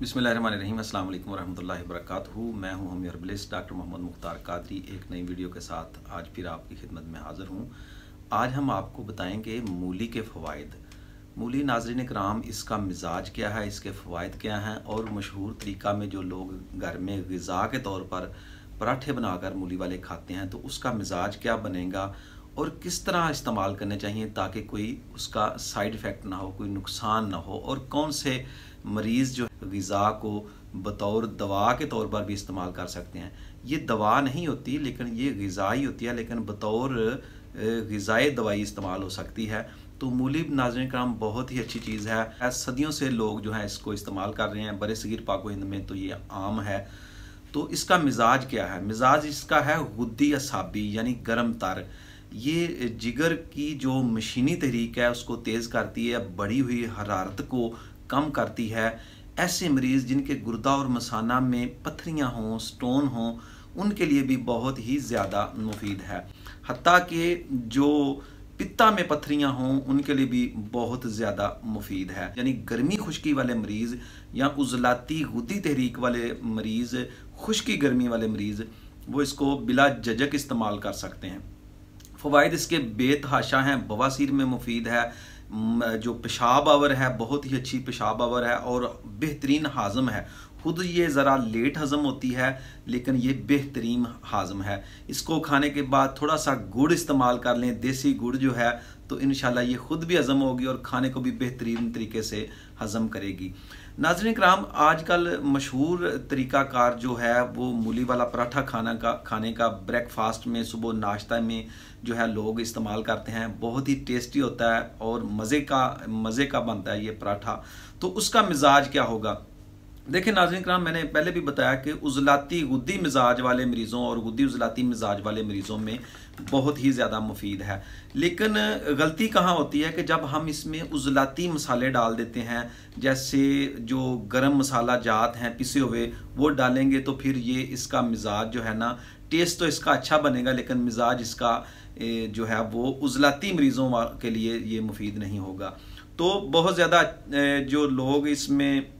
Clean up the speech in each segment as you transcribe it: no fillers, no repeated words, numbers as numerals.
बिस्मिल्लाहिर्रहमानिर्रहीम। अस्सलाम वालेकुम रहमतुल्लाहि वबरकातुहू। मैं हूं हर्बलिस्ट डॉक्टर मोहम्मद मुख्तार कादरी एक नई वीडियो के साथ आज फिर आपकी खिदमत में हाज़िर हूं। आज हम आपको बताएंगे मूली के फ़वाइद। मूली नाज़रीन कराम, इसका मिजाज क्या है, इसके फ़वाइद क्या हैं और मशहूर तरीका में जो लोग घर में ग़िज़ा के तौर पर पराठे बनाकर मूली वाले खाते हैं तो उसका मिजाज क्या बनेगा और किस तरह इस्तेमाल करने चाहिए ताकि कोई उसका साइड इफ़ेक्ट ना हो, कोई नुकसान ना हो, और कौन से मरीज़ जो ग़िज़ा को बतौर दवा के तौर पर भी इस्तेमाल कर सकते हैं। ये दवा नहीं होती लेकिन ये ग़िज़ा ही होती है, लेकिन बतौर ग़िज़ाई दवाई इस्तेमाल हो सकती है। तो मूली नाज़रीन कराम बहुत ही अच्छी चीज़ है। सदियों से लोग जो है इसको इस्तेमाल कर रहे हैं। बरे सगीर पाको हिंद में तो ये आम है। तो इसका मिजाज क्या है? मिजाज इसका है गुद्दी असाबी यानी गर्म तर। ये जिगर की जो मशीनी तहरीक है उसको तेज़ करती है, बढ़ी हुई हरारत को कम करती है। ऐसे मरीज़ जिनके गुर्दा और मसाना में पथरियाँ हों, स्टोन हों, उनके लिए भी बहुत ही ज़्यादा मुफीद है। हत्ता कि जो पित्ता में पथरियाँ हों उनके लिए भी बहुत ज़्यादा मुफीद है। यानी गर्मी खुश्की वाले मरीज़ या उज़लाती गुद्दी तहरीक वाले मरीज़, खुश्की गर्मी वाले मरीज़, वो इसको बिला झिझक इस्तेमाल कर सकते हैं। फ़वाइद इसके बेतहाशा हैं। बवासीर में मुफीद है। जो पेशाब आवर है बहुत ही अच्छी पेशाब आवर है और बेहतरीन हाज़म है। खुद ये ज़रा लेट हज़म होती है लेकिन ये बेहतरीन हाज़म है। इसको खाने के बाद थोड़ा सा गुड़ इस्तेमाल कर लें, देसी गुड़ जो है, तो इंशाल्लाह ये खुद भी हज़म होगी और खाने को भी बेहतरीन तरीके से हज़म करेगी। नाज़रीन कराम, आजकल मशहूर तरीक़ाकार जो है वो मूली वाला पराठा खाने का ब्रेकफास्ट में, सुबह नाश्ता में जो है लोग इस्तेमाल करते हैं। बहुत ही टेस्टी होता है और मज़े का बनता है ये पराठा। तो उसका मिजाज क्या होगा? देखिए नाज़रीन कराम, मैंने पहले भी बताया कि उज़लाती गुद्दी मिजाज वाले मरीज़ों और गुद्दी उज़लाती मिजाज वाले मरीज़ों में बहुत ही ज़्यादा मुफीद है। लेकिन गलती कहाँ होती है कि जब हम इसमें उज़लाती मसाले डाल देते हैं, जैसे जो गरम मसाला जात हैं पिसे हुए वो डालेंगे, तो फिर ये इसका मिजाज जो है ना, टेस्ट तो इसका अच्छा बनेगा लेकिन मिजाज इसका जो है वो उज़लाती मरीज़ों के लिए ये मुफीद नहीं होगा। तो बहुत ज़्यादा जो लोग इसमें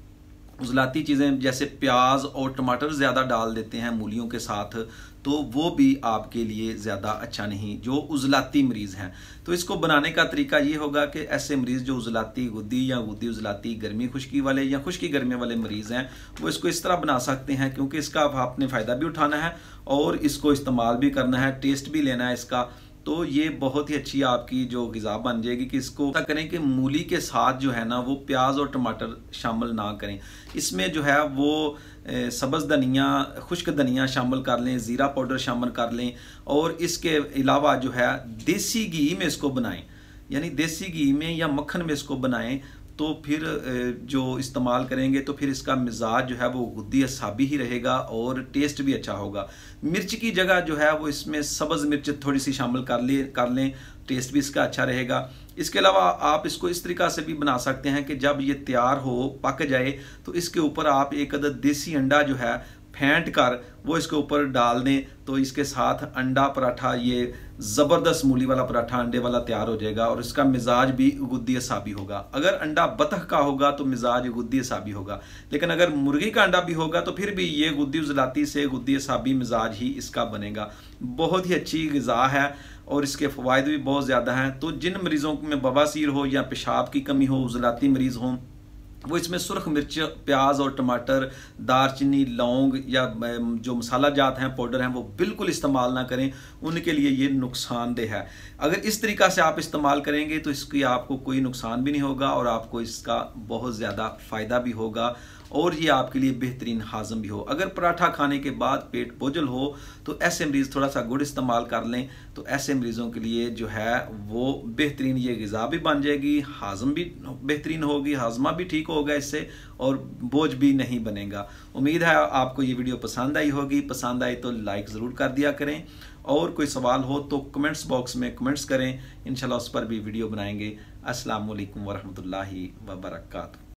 उज़लाती चीज़ें जैसे प्याज और टमाटर ज़्यादा डाल देते हैं मूलियों के साथ, तो वो भी आपके लिए ज़्यादा अच्छा नहीं, जो उज़लाती मरीज़ हैं। तो इसको बनाने का तरीका ये होगा कि ऐसे मरीज़ जो उज़लाती गुद्दी या गुद्दी उज़लाती गर्मी खुश्की वाले या खुश्की गर्मी वाले मरीज़ हैं, वो इसको इस तरह बना सकते हैं, क्योंकि इसका आपने फ़ायदा भी उठाना है और इसको इस्तेमाल भी करना है, टेस्ट भी लेना है इसका। तो ये बहुत ही अच्छी आपकी जो ग़िज़ा बन जाएगी कि इसको करें कि मूली के साथ जो है ना वो प्याज और टमाटर शामिल ना करें। इसमें जो है वो सब्ज़ धनिया, खुश्क धनिया शामिल कर लें, ज़ीरा पाउडर शामिल कर लें, और इसके अलावा जो है देसी घी में इसको बनाएं, यानी देसी घी में या मक्खन में इसको बनाएं। तो फिर जो इस्तेमाल करेंगे तो फिर इसका मिजाज जो है वो गुद्दी असाबी ही रहेगा और टेस्ट भी अच्छा होगा। मिर्च की जगह जो है वो इसमें सब्ज़ मिर्च थोड़ी सी शामिल कर लें, टेस्ट भी इसका अच्छा रहेगा। इसके अलावा आप इसको इस तरीक़ा से भी बना सकते हैं कि जब ये तैयार हो, पक जाए, तो इसके ऊपर आप एक अदद देसी अंडा जो है फेंट कर वो इसके ऊपर डाल दें, तो इसके साथ अंडा पराठा, ये ज़बरदस्त मूली वाला पराठा अंडे वाला तैयार हो जाएगा और इसका मिजाज भी गुद्दी असाबी होगा। अगर अंडा बतख का होगा तो मिजाज गुद्दी असाबी होगा, लेकिन अगर मुर्गी का अंडा भी होगा तो फिर भी ये गुद्दी उज़लाती से गुद्दी असाबी मिजाज ही इसका बनेगा। बहुत ही अच्छी ग़िज़ा है और इसके फ़वाइद भी बहुत ज़्यादा हैं। तो जिन मरीज़ों में बवासीर हो या पेशाब की कमी हो, उज़लाती मरीज़ हों, वो इसमें सुर्ख मिर्च, प्याज और टमाटर, दारचीनी, लौंग या जो मसाला जात हैं, पाउडर हैं, वो बिल्कुल इस्तेमाल ना करें, उनके लिए ये नुकसानदेह है। अगर इस तरीक़ा से आप इस्तेमाल करेंगे तो इसकी आपको कोई नुकसान भी नहीं होगा और आपको इसका बहुत ज़्यादा फ़ायदा भी होगा और ये आपके लिए बेहतरीन हाज़म भी हो। अगर पराठा खाने के बाद पेट बोझल हो तो ऐसे मरीज़ थोड़ा सा गुड़ इस्तेमाल कर लें, तो ऐसे मरीज़ों के लिए जो है वो बेहतरीन ये ग़िज़ा भी बन जाएगी, हाज़म भी बेहतरीन होगी, हाज़मा भी ठीक होगा इससे और बोझ भी नहीं बनेगा। उम्मीद है आपको ये वीडियो पसंद आई होगी। पसंद आई तो लाइक ज़रूर कर दिया करें और कोई सवाल हो तो कमेंट्स बॉक्स में कमेंट्स करें, इंशाल्लाह उस पर भी वीडियो बनाएंगे। अस्सलामु अलैकुम वरहमतुल्लाहि वबरकातुहू।